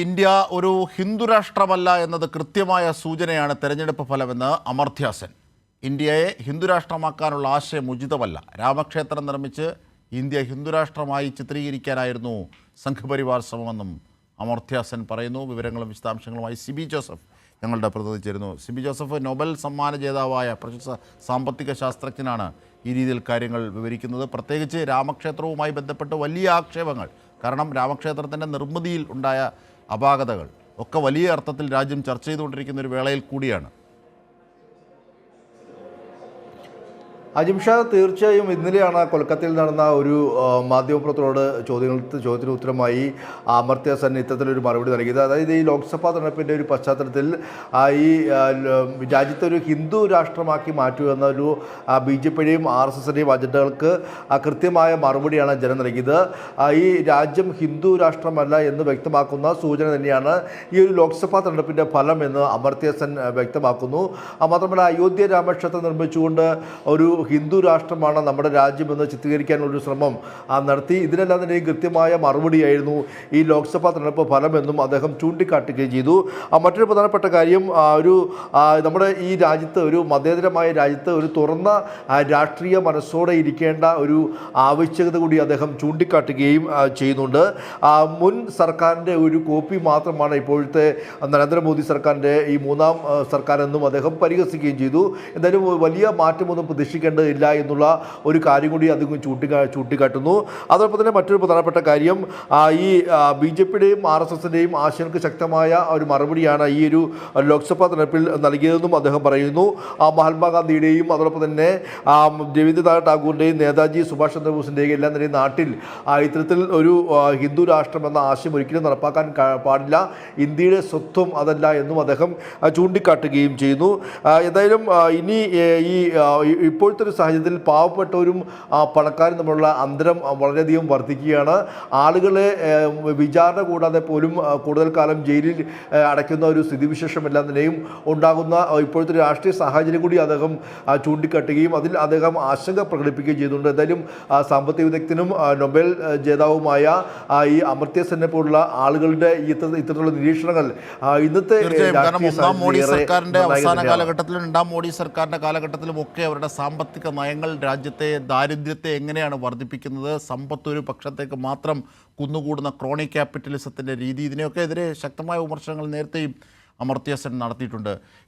India ഒരു ഹിന്ദു രാഷ്ട്രമല്ല എന്നത് കൃത്യമായ സൂചനയാണ് തെരഞ്ഞെടുപ്പ് ഫലമെന്ന് അമർത്യ സെൻ. ഇന്ത്യയെ ഹിന്ദു രാഷ്ട്രമാക്കാനുള്ള ആശയം ഉചിതമല്ല. രാമക്ഷേത്രം നിർമ്മിച്ച് ഇന്ത്യ ഹിന്ദു രാഷ്ട്രമായി ചിത്രീകരിക്കാനായിരുന്നു സംഘപരിവാർ ശ്രമമെന്നും അമർത്യ സെൻ പറയുന്നു. വിവരങ്ങളും വിശദാംശങ്ങളുമായി സിബി ജോസഫ് ഞങ്ങളുടെ പ്രതിനിധി ചേരുന്നു. സിബി ജോസഫ് നൊബൽ സമ്മാന ജേതാവായ പ്രശസ്ത സാമ്പത്തിക ശാസ്ത്രജ്ഞനാണ് ഈ രീതിയിൽ കാര്യങ്ങൾ വിവരിക്കുന്നത്. പ്രത്യേകിച്ച് രാമക്ഷേത്രവുമായി ബന്ധപ്പെട്ട് വലിയ ആക്ഷേപങ്ങൾ, കാരണം രാമക്ഷേത്രത്തിൻ്റെ നിർമ്മിതിയിൽ ഉണ്ടായ അപാകതകൾ ഒക്കെ വലിയ അർത്ഥത്തിൽ രാജ്യം ചർച്ച ചെയ്തുകൊണ്ടിരിക്കുന്ന ഒരു വേളയിൽ കൂടിയാണ്. അജിംഷാ, തീർച്ചയായും ഇന്നലെയാണ് കൊൽക്കത്തയിൽ നടന്ന ഒരു മാധ്യമപ്രവർത്തകരോട് ചോദ്യത്തിന് ഉത്തരമായി അമർത്യ സെൻ ഇത്തരത്തിലൊരു മറുപടി നൽകിയത്. അതായത് ഈ ലോക്സഭാ തെരഞ്ഞെടുപ്പിൻ്റെ ഒരു പശ്ചാത്തലത്തിൽ ഈ രാജ്യത്തെ ഒരു ഹിന്ദു രാഷ്ട്രമാക്കി മാറ്റുക എന്നൊരു BJPയുടെയും RSSൻ്റെയും അജണ്ടകൾക്ക് കൃത്യമായ മറുപടിയാണ് ജനം നൽകിയത്. ഈ രാജ്യം ഹിന്ദു രാഷ്ട്രമല്ല എന്ന് വ്യക്തമാക്കുന്ന സൂചന തന്നെയാണ് ഈ ഒരു ലോക്സഭാ തെരഞ്ഞെടുപ്പിൻ്റെ ഫലം എന്ന് അമർത്യ സെൻ വ്യക്തമാക്കുന്നു. മാത്രമല്ല, അയോധ്യ രാമക്ഷേത്രം നിർമ്മിച്ചുകൊണ്ട് ഒരു ഹിന്ദു രാഷ്ട്രമാണ് നമ്മുടെ രാജ്യമെന്ന് ചിത്രീകരിക്കാനുള്ളൊരു ശ്രമം നടത്തി. ഇതിനെല്ലാം തന്നെയും കൃത്യമായ മറുപടിയായിരുന്നു ഈ ലോക്സഭാ തെരഞ്ഞെടുപ്പ് ഫലമെന്നും അദ്ദേഹം ചൂണ്ടിക്കാട്ടുകയും ചെയ്തു. മറ്റൊരു പ്രധാനപ്പെട്ട കാര്യം, നമ്മുടെ ഈ രാജ്യത്ത്, ഒരു മതേതരമായ രാജ്യത്ത് ഒരു തുറന്ന രാഷ്ട്രീയ മനസ്സോടെ ഇരിക്കേണ്ട ഒരു ആവശ്യകത കൂടി അദ്ദേഹം ചൂണ്ടിക്കാട്ടുകയും ചെയ്യുന്നുണ്ട്. മുൻ സർക്കാരിൻ്റെ ഒരു കോപ്പി മാത്രമാണ് ഇപ്പോഴത്തെ നരേന്ദ്രമോദി സർക്കാരിൻ്റെ ഈ മൂന്നാം സർക്കാരെന്നും അദ്ദേഹം പരിഹസിക്കുകയും ചെയ്തു. എന്തായാലും വലിയ മാറ്റമൊന്നും പ്രതീക്ഷിക്കേണ്ടതില്ല എന്നുള്ള ഒരു കാര്യം കൂടി അദ്ദേഹം ചൂണ്ടിക്കാട്ടുന്നു. അതോടൊപ്പം തന്നെ മറ്റൊരു പ്രധാനപ്പെട്ട കാര്യം, ഈ BJPയുടെയും RSSൻ്റെയും ആശയങ്ങൾക്ക് ശക്തമായ ഒരു മറുപടിയാണ് ഈ ഒരു ലോക്സഭാ തെരഞ്ഞെടുപ്പിൽ നൽകിയതെന്നും അദ്ദേഹം പറയുന്നു. മഹാത്മാഗാന്ധിയുടെയും അതോടൊപ്പം തന്നെ രവീന്ദ്രനാഥ് ടാഗോറിൻ്റെയും നേതാജി സുഭാഷ് ചന്ദ്രബോസിൻ്റെയും എല്ലാം തന്നെ നാട്ടിൽ ഇത്തരത്തിൽ ഒരു ഹിന്ദു രാഷ്ട്രമെന്ന ആശയം ഒരിക്കലും നടപ്പാക്കാൻ പാടില്ല, ഇന്ത്യയുടെ സ്വത്വം അതല്ല എന്നും അദ്ദേഹം ചൂണ്ടിക്കാട്ടുകയും ചെയ്യുന്നു. എന്തായാലും ഇനി ഇപ്പോഴത്തെ ഒരു സാഹചര്യത്തിൽ പാവപ്പെട്ടവരും പണക്കാരും തമ്മിലുള്ള അന്തരം വളരെയധികം വർദ്ധിക്കുകയാണ്. ആളുകളെ വിചാരണ കൂടാതെ പോലും കൂടുതൽ കാലം ജയിലിൽ അടയ്ക്കുന്ന ഒരു സ്ഥിതിവിശേഷമെല്ലാം തന്നെയും ഉണ്ടാകുന്ന ഇപ്പോഴത്തെ ഒരു രാഷ്ട്രീയ സാഹചര്യം കൂടി അദ്ദേഹം ചൂണ്ടിക്കാട്ടുകയും അതിൽ അദ്ദേഹം ആശങ്ക പ്രകടിപ്പിക്കുകയും ചെയ്തിട്ടുണ്ട്. എന്തായാലും സാമ്പത്തിക വിദഗ്ധനും നൊബേൽ ജേതാവുമായ ഈ അമർത്യ സെന്നെ പോലുള്ള ആളുകളുടെ ഇത്തരത്തിലുള്ള നിരീക്ഷണങ്ങൾ ഇന്നത്തെ മോഡി സർക്കാരിൻ്റെ അവസാന കാലഘട്ടത്തിലും രണ്ടാം മോഡി സർക്കാരിൻ്റെ കാലഘട്ടത്തിലും ഒക്കെ അവരുടെ സാമ്പത്തിക നയങ്ങൾ രാജ്യത്തെ ദാരിദ്ര്യത്തെ എങ്ങനെയാണ് വർദ്ധിപ്പിക്കുന്നത്, സമ്പത്ത് ഒരു പക്ഷത്തേക്ക് മാത്രം കുന്നുകൂടുന്ന ക്രോണി ക്യാപിറ്റലിസത്തിൻ്റെ രീതി, ഇതിനെയൊക്കെ എതിരെ ശക്തമായ വിമർശനങ്ങൾ നേരത്തെയും അമർത്യ സെൻ നടത്തിയിട്ടുണ്ട്.